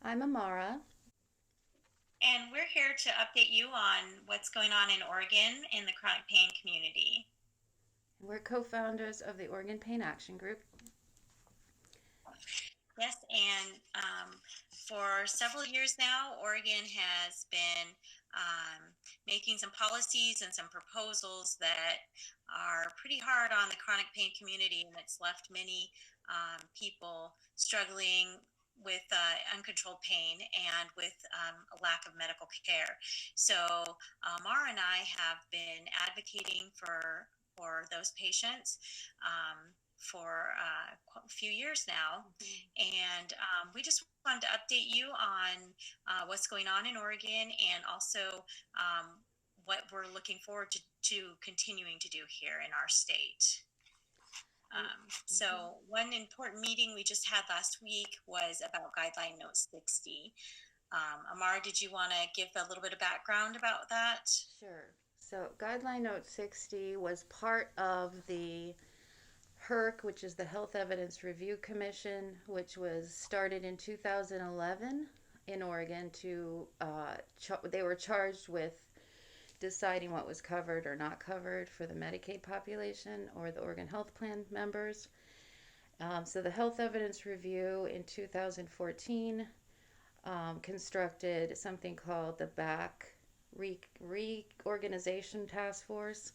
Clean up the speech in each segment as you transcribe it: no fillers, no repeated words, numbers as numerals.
I'm Amara. And we're here to update you on what's going on in Oregon in the chronic pain community. We're co founders of the Oregon Pain Action Group. Yes, and for several years now, Oregon has been making some policies and some proposals that are pretty hard on the chronic pain community, and it's left many people struggling with uncontrolled pain and with a lack of medical care. So, Mara and I have been advocating for those patients. For a few years now. And we just wanted to update you on what's going on in Oregon and also what we're looking forward to continuing to do here in our state. So one important meeting we just had last week was about Guideline Note 60. Amara, did you want to give a little bit of background about that? Sure. So, Guideline Note 60 was part of the HERC, which is the Health Evidence Review Commission, which was started in 2011 in Oregon they were charged with deciding what was covered or not covered for the Medicaid population or the Oregon Health Plan members. So the Health Evidence Review in 2014 constructed something called the BAC Reorganization Task Force.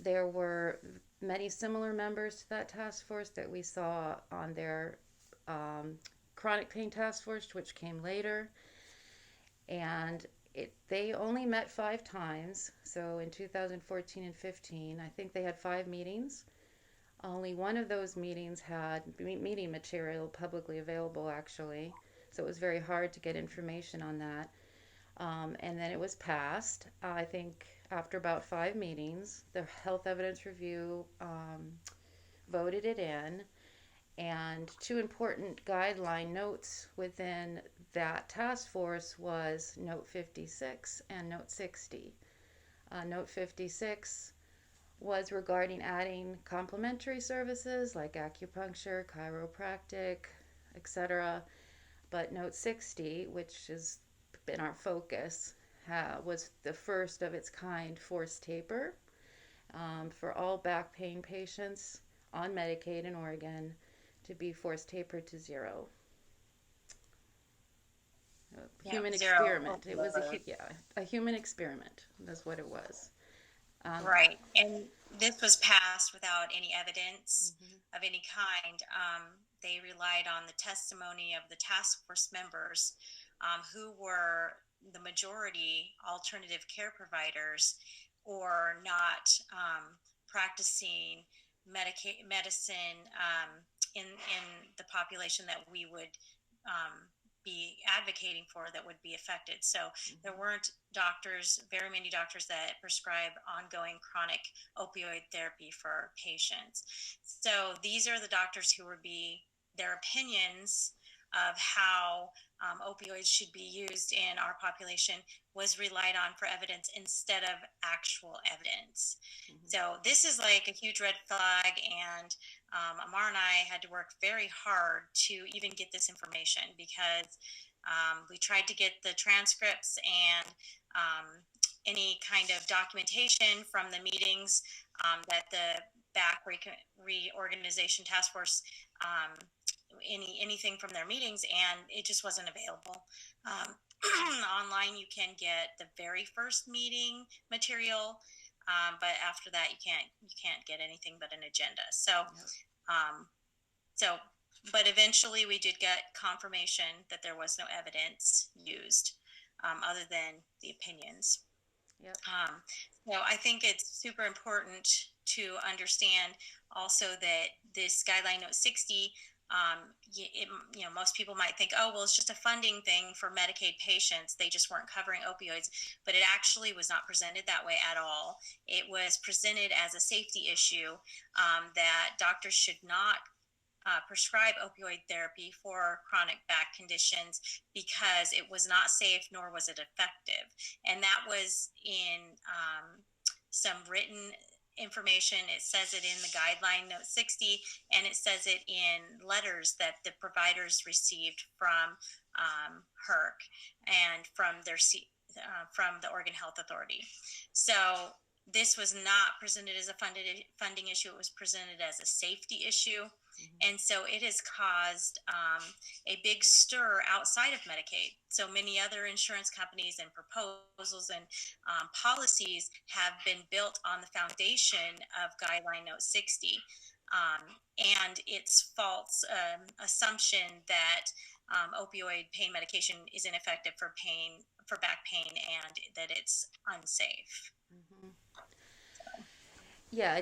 There were many similar members to that task force that we saw on their chronic pain task force, which came later. And they only met 5 times. So in 2014 and 15, I think they had 5 meetings. Only one of those meetings had meeting material publicly available, actually. So it was very hard to get information on that. And then it was passed. I think after about 5 meetings, the Health Evidence Review voted it in. And two important guideline notes within that task force was Note 56 and Note 60. Note 56 was regarding adding complementary services like acupuncture, chiropractic, etc. But Note 60, which has been our focus, was the first of its kind forced taper for all back pain patients on Medicaid in Oregon to be forced tapered to zero. A Yeah, human zero experiment. It was overload. a human experiment. That's what it was. Um, Right. And this was passed without any evidence mhm. of any kind. They relied on the testimony of the task force members, who were the majority alternative care providers or not practicing medicine in the population that we would be advocating for that would be affected. So there weren't very many doctors that prescribe ongoing chronic opioid therapy for patients. So these are the doctors who would be their opinions of how opioids should be used in our population was relied on for evidence instead of actual evidence. So this is like a huge red flag, and Amar and I had to work very hard to even get this information because we tried to get the transcripts and any kind of documentation from the meetings that the back reorganization task force anything from their meetings, and it just wasn't available. Online, you can get the very first meeting material, but after that, you can't get anything but an agenda. Yep. Um, so, but eventually, we did get confirmation that there was no evidence used other than the opinions. Yep. Um, so I think it's super important to understand also that this guideline note 60, most people might think, oh, well, it's just a funding thing for Medicaid patients. They just weren't covering opioids, but it actually was not presented that way at all. It was presented as a safety issue, that doctors should not prescribe opioid therapy for chronic back conditions because it was not safe nor was it effective. And that was in some written information. It says it in the Guideline Note 60, and it says it in letters that the providers received from HERC and from the Oregon Health Authority. So this was not presented as a funding issue. It was presented as a safety issue. And so it has caused a big stir outside of Medicaid. So many other insurance companies and proposals and policies have been built on the foundation of Guideline Note 60. And its false assumption that opioid pain medication is ineffective for back pain, and that it's unsafe. Mm-hmm. Yeah,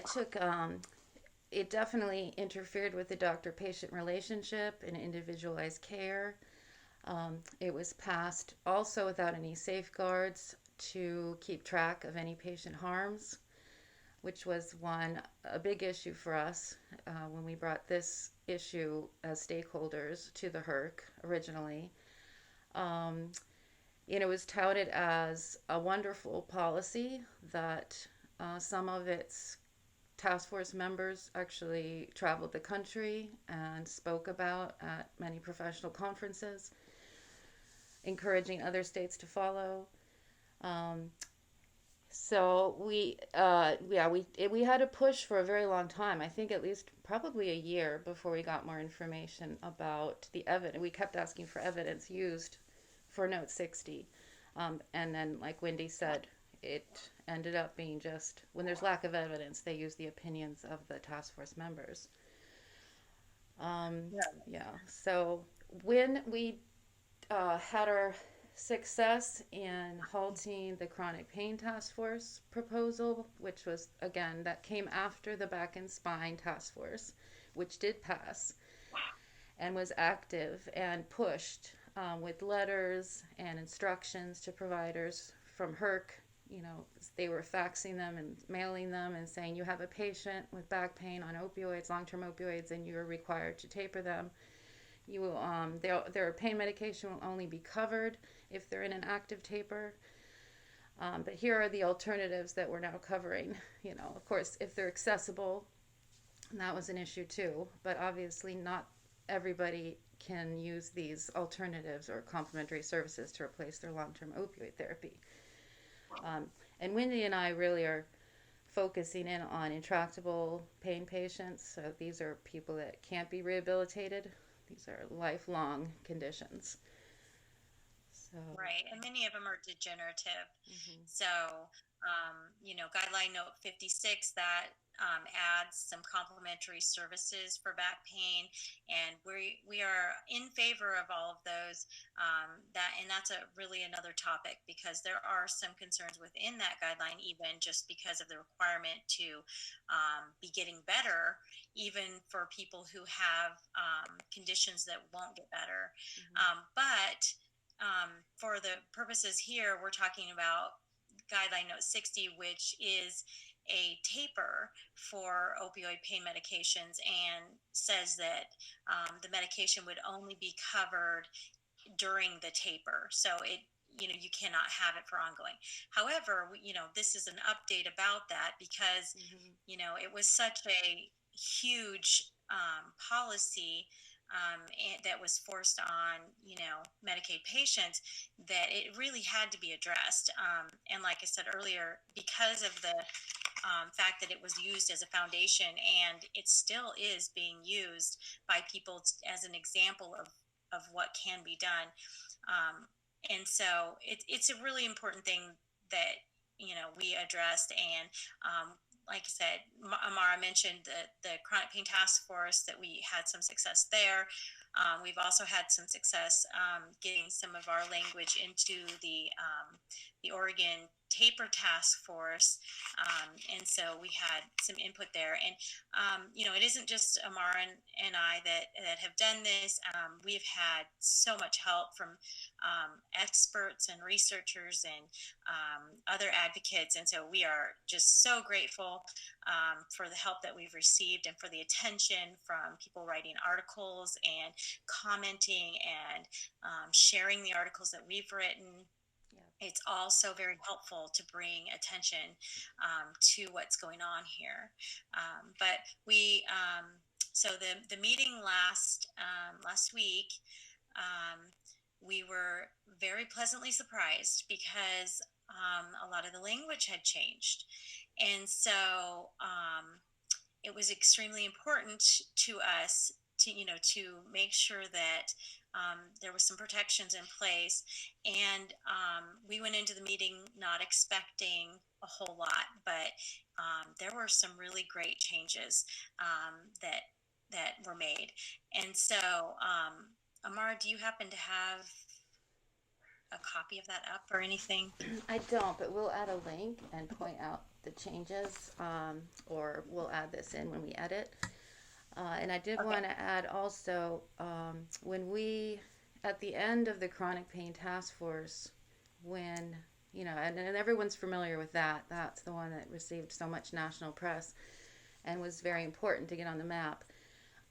it definitely interfered with the doctor-patient relationship and individualized care. It was passed also without any safeguards to keep track of any patient harms, which was a big issue for us when we brought this issue as stakeholders to the HERC originally. Um, it was touted as a wonderful policy that some of its task force members actually traveled the country and spoke about at many professional conferences, encouraging other states to follow. Um, so we had to push for a very long time. I think at least probably a year before we got more information about the evidence. We kept asking for evidence used for Note 60, and then, like Wendy said, it ended up being just when there's lack of evidence, they use the opinions of the task force members. Um, Yeah. yeah. So when we had our success in halting the chronic pain task force proposal, which was, again, that came after the back and spine task force, which did pass and was active and pushed with letters and instructions to providers from HERC. They were faxing them and mailing them and saying, you have a patient with back pain on opioids, long-term opioids, and you are required to taper them. Their pain medication will only be covered if they're in an active taper. But here are the alternatives that we're now covering. Of course, if they're accessible, and that was an issue too. But obviously, not everybody can use these alternatives or complementary services to replace their long-term opioid therapy. And Wendy and I really are focusing in on intractable pain patients. So these are people that can't be rehabilitated. These are lifelong conditions. So, Right, and many of them are degenerative. mhm. So, Guideline Note 56 that adds some complementary services for back pain, and we are in favor of all of those. That's really another topic, because there are some concerns within that guideline, even just because of the requirement to be getting better, even for people who have conditions that won't get better. But for the purposes here, we're talking about Guideline Note 60, which is a taper for opioid pain medications, and says that the medication would only be covered during the taper. So you cannot have it for ongoing. However, this is an update about that, because Mhm. it was such a huge policy, that was forced on Medicaid patients, that it really had to be addressed. And like I said earlier, because of the fact that it was used as a foundation, and it still is being used by people as an example of what can be done. And so it's a really important thing that we addressed. And like I said, Amara mentioned the chronic pain task force, that we had some success there. We've also had some success getting some of our language into the Oregon taper task force. And so we had some input there. And, it isn't just Amara and I that have done this. We've had so much help from experts and researchers and other advocates. And so we are just so grateful for the help that we've received, and for the attention from people writing articles and commenting and sharing the articles that we've written. it's also very helpful to bring attention to what's going on here. But we, so the meeting last week, um, we were very pleasantly surprised because a lot of the language had changed, and so it was extremely important to us to make sure that there was some protections in place. And we went into the meeting not expecting a whole lot, but there were some really great changes that were made. And so, Amara, do you happen to have a copy of that up or anything? I don't, but we'll add a link and point out the changes, or we'll add this in when we edit. And I did Okay. want to add also, when we, at the end of the chronic pain task force, when, and everyone's familiar with that, that's the one that received so much national press and was very important to get on the map.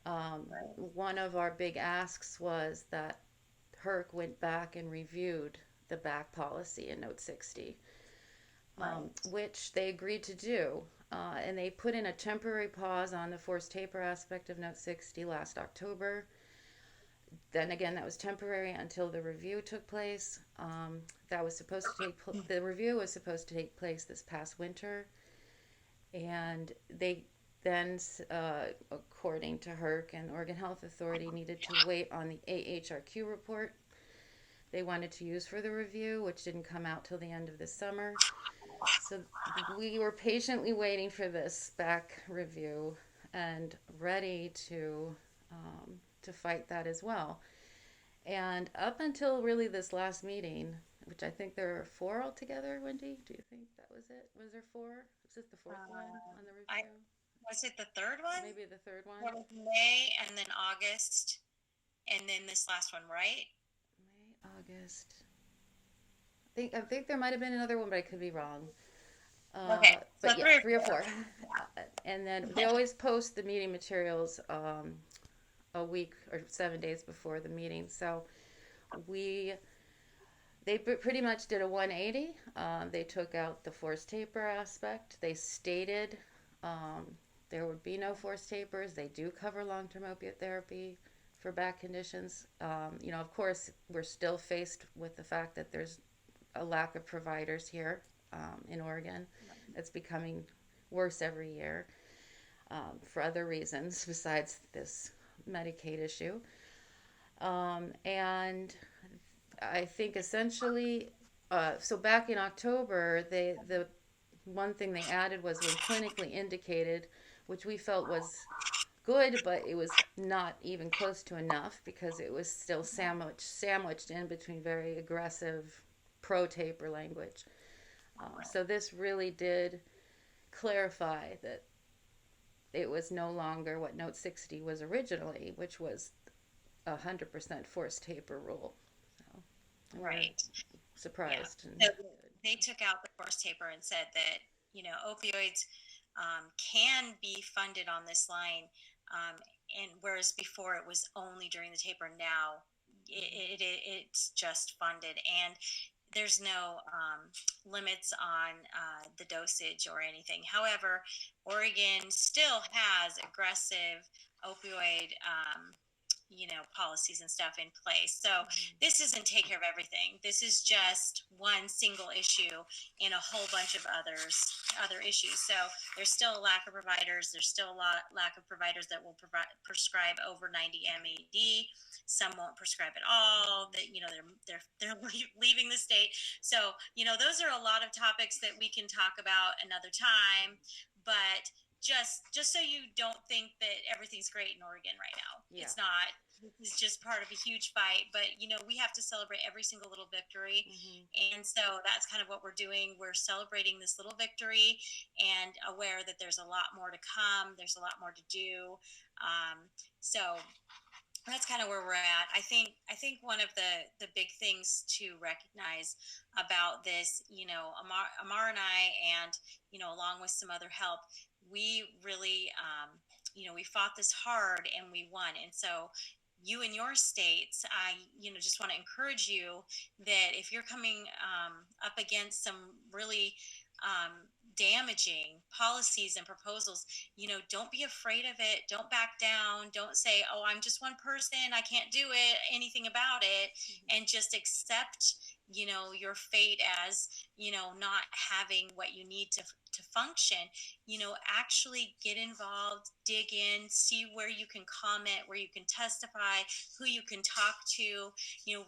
Right. One of our big asks was that HERC went back and reviewed the back policy in Note 60, Right. which they agreed to do. And they put in a temporary pause on the forced taper aspect of Note 60 last October. Then again, that was temporary until the review took place. That was supposed to the review was supposed to take place this past winter, and they then, according to HERC and Oregon Health Authority, needed to wait on the AHRQ report they wanted to use for the review, which didn't come out till the end of the summer. So we were patiently waiting for this back review and ready to fight that as well. And up until really this last meeting, which I think there are four altogether, Wendy, do you think that was it? Was there four? Was this the fourth one on the I review? Was it the third one? Maybe the third one? What was May and then August and then this last one, right? May, August. I think there might have been another one, but I could be wrong. Okay, so But yeah, three or three or four. four. And then they always post the meeting materials a week or 7 days before the meeting. So we they pretty much did a 180. They took out the forced taper aspect. They stated um, there would be no forced tapers. They do cover long-term opiate therapy for back conditions. Of course, we're still faced with the fact that there's a lack of providers here in Oregon. It's becoming worse every year for other reasons besides this Medicaid issue. And I think essentially, so back in October, the one thing they added was when clinically indicated, which we felt was good, but it was not even close to enough because it was still sandwiched in between very aggressive pro taper language. So this really did clarify that it was no longer what Note 60 was originally, which was 100% forced taper rule. So we're Right. Yeah. surprised and So good. they took out the forced taper and said that, opioids can be funded on this line. Um, and whereas before it was only during the taper, now it's just funded. And there's no limits on the dosage or anything. However, Oregon still has aggressive opioid policies and stuff in place. So Mm-hmm. this isn't take care of everything. This is just one single issue in a whole bunch of other issues. So there's still a lack of providers. There's still a lack of providers that will prescribe over 90 MAD. Some won't prescribe at all. That they're leaving the state. So those are a lot of topics that we can talk about another time. But just so you don't think that everything's great in Oregon right now. Yeah. It's not. This is just part of a huge fight, but we have to celebrate every single little victory. Mm-hmm. And so that's kind of what we're doing. We're celebrating this little victory and aware that there's a lot more to come. There's a lot more to do. So that's kind of where we're at. I think one of the big things to recognize about this, Amar and I, and along with some other help, we really we fought this hard and we won. And so you in your states, I, just want to encourage you that if you're coming up against some really um, damaging policies and proposals, don't be afraid of it. Don't back down. Don't say, oh, I'm just one person, I can't do anything about it. And just accept, your fate as, not having what you need to function. Actually get involved, dig in, see where you can comment, where you can testify, who you can talk to,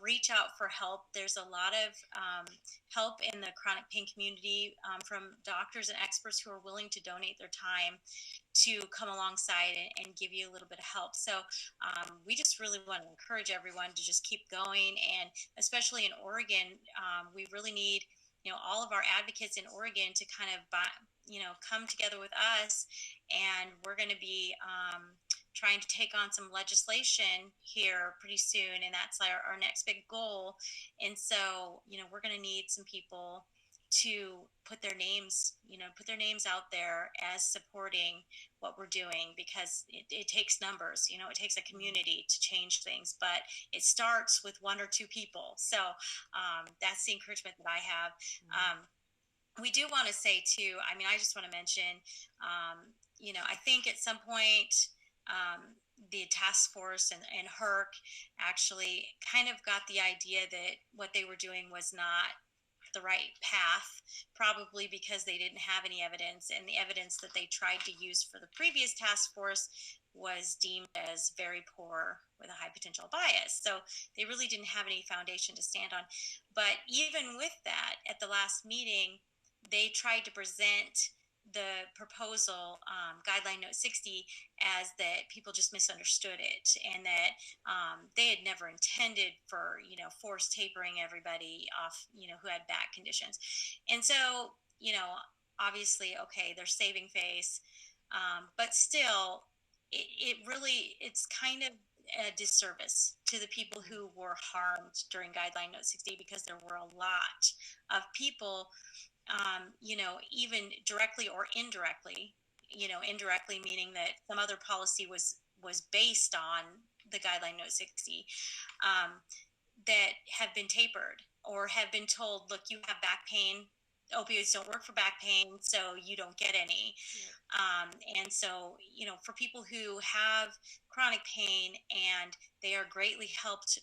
reach out for help. There's a lot of help in the chronic pain community from doctors and experts who are willing to donate their time to come alongside and give you a little bit of help. So we just really want to encourage everyone to just keep going. And especially in Oregon, we really need, all of our advocates in Oregon to kind of, come together with us. And we're going to be trying to take on some legislation here pretty soon. And that's our next big goal. And so, we're going to need some people to put their names out there as supporting what we're doing, because it takes numbers, it takes a community to change things, but it starts with one or two people. So that's the encouragement that I have. We do want to say too, I just want to mention, I think at some point, the task force and HERC actually kind of got the idea that what they were doing was not the right path, probably because they didn't have any evidence, and the evidence that they tried to use for the previous task force was deemed as very poor with a high potential bias. So they really didn't have any foundation to stand on. But even with that, at the last meeting, they tried to present the proposal, Guideline Note 60, as that people just misunderstood it, and that they had never intended for, forced tapering everybody off, who had back conditions. And so, obviously, okay, they're saving face, but still, it's kind of a disservice to the people who were harmed during Guideline Note 60, because there were a lot of people, even directly or indirectly, indirectly meaning that some other policy was based on the Guideline Note 60, that have been tapered or have been told, look, you have back pain, opioids don't work for back pain, so you don't get any. And so, for people who have chronic pain and they are greatly helped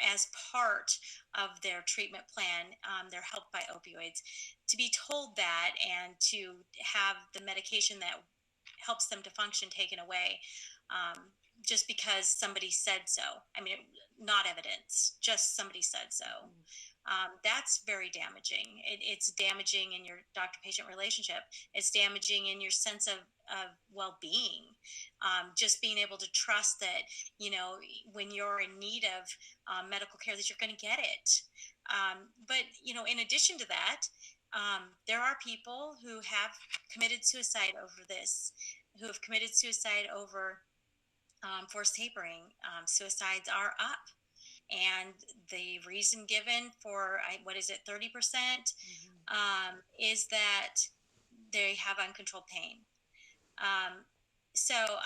as part of their treatment plan, they're helped by opioids, to be told that and to have the medication that helps them to function taken away, just because somebody said so. Not evidence, just somebody said so. That's very damaging. It's damaging in your doctor-patient relationship. It's damaging in your sense of well-being. Just being able to trust that, when you're in need of medical care, that you're going to get it. But, in addition to that, there are people who have committed suicide over this, who have committed suicide over forced tapering. Suicides are up. And the reason given for, 30%, is that they have uncontrolled pain. So,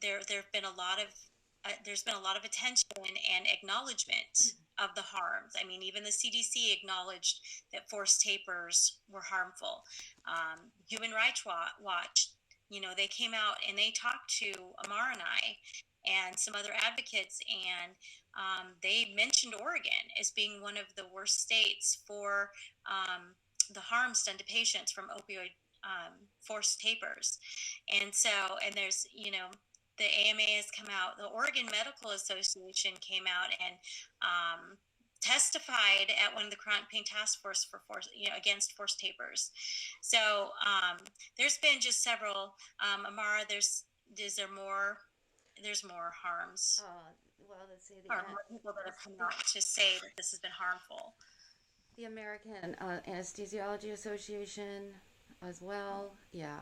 there've been a lot of, there's been a lot of attention and acknowledgement of the harms. Even the CDC acknowledged that forced tapers were harmful. Human Rights Watch, they came out and they talked to Amar and I and some other advocates, and they mentioned Oregon as being one of the worst states for the harms done to patients from opioid forced tapers. And so, and there's, the AMA has come out, the Oregon Medical Association came out and testified at one of the chronic pain task force for against forced tapers. So there's been just several. Amara, is there more? There's more harms. Well, let's see. Or more people that have come out to say that this has been harmful. The American Anesthesiology Association as well. Yeah,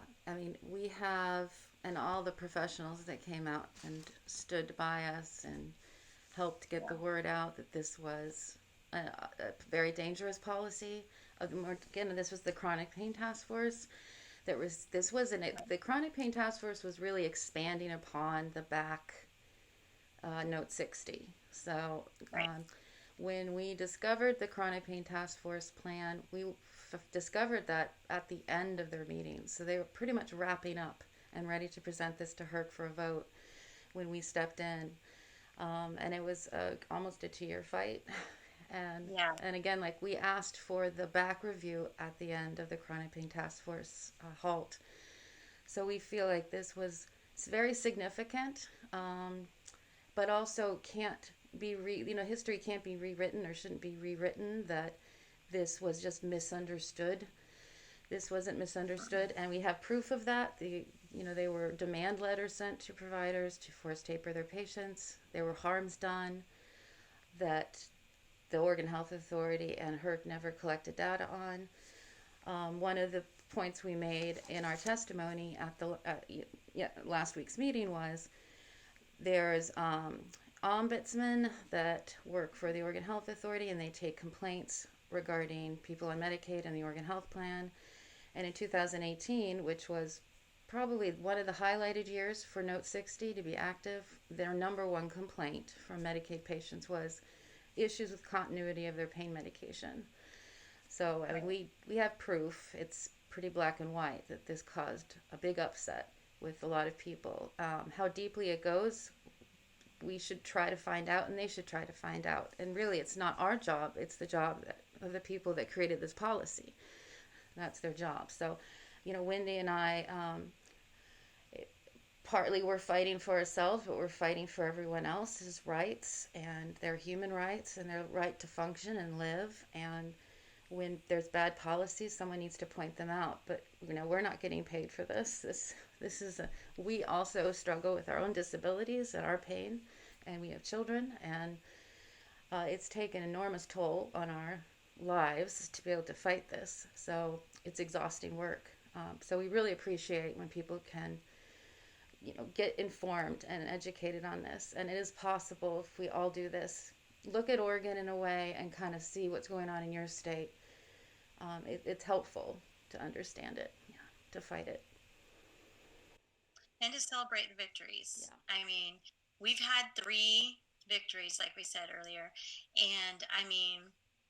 we have, and all the professionals that came out and stood by us and helped get the word out that this was a very dangerous policy. Again, this was the Chronic Pain Task Force. The Chronic Pain Task Force was really expanding upon the back Note 60. So Right. when we discovered the chronic pain task force plan, we discovered that at the end of their meetings. So they were pretty much wrapping up and ready to present this to HERC for a vote when we stepped in. And it was almost a 2 year fight. And Yeah. and again, like we asked for the back review at the end of the chronic pain task force halt. So we feel like this was it's very significant, but also can't be history can't be rewritten or shouldn't be rewritten. That this was just misunderstood. This wasn't misunderstood, and we have proof of that. They were demand letters sent to providers to force taper their patients. There were harms done that the Oregon Health Authority and HERC never collected data on. One of the points we made in our testimony at the last week's meeting was there's ombudsmen that work for the Oregon Health Authority, and they take complaints regarding people on Medicaid and the Oregon Health Plan. And in 2018, which was probably one of the highlighted years for Note 60 to be active, their number one complaint from Medicaid patients was issues with continuity of their pain medication. So, I mean, Right. we have proof. It's pretty black and white that this caused a big upset with a lot of people. How deeply it goes, we should try to find out, and they should try to find out. And really, it's not our job, it's the job of the people that created this policy. That's their job. So, Wendy and I, partly we're fighting for ourselves, but we're fighting for everyone else's rights and their human rights and their right to function and live. And when there's bad policies, someone needs to point them out. But we're not getting paid for this. This is we also struggle with our own disabilities and our pain, and we have children, and it's taken an enormous toll on our lives to be able to fight this. So it's exhausting work. So we really appreciate when people can get informed and educated on this. And it is possible if we all do this. Look at Oregon in a way and kind of see what's going on in your state. It's helpful to understand it, yeah, to fight it. And to celebrate the victories. Yeah. I mean, we've had three victories, like we said earlier, and I mean,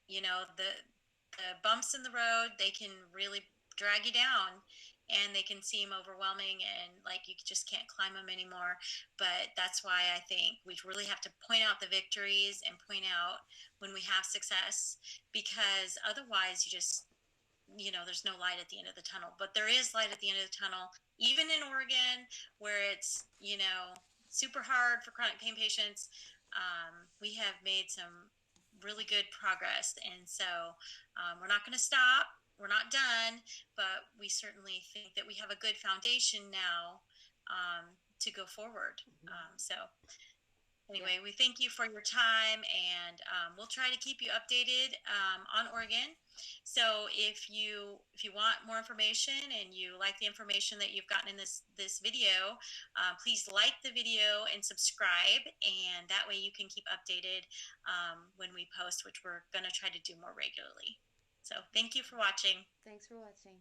the bumps in the road, they can really drag you down, and they can seem overwhelming and like you just can't climb them anymore. But that's why I think we really have to point out the victories and point out when we have success, because otherwise you just there's no light at the end of the tunnel. But there is light at the end of the tunnel, even in Oregon, where it's, super hard for chronic pain patients. We have made some really good progress. And so we're not going to stop. We're not done, but we certainly think that we have a good foundation now to go forward. So Yeah. anyway, we thank you for your time, and we'll try to keep you updated on Oregon. So if you want more information and you like the information that you've gotten in this video, please like the video and subscribe, and that way you can keep updated when we post, which we're going to try to do more regularly. So thank you for watching. Thanks for watching.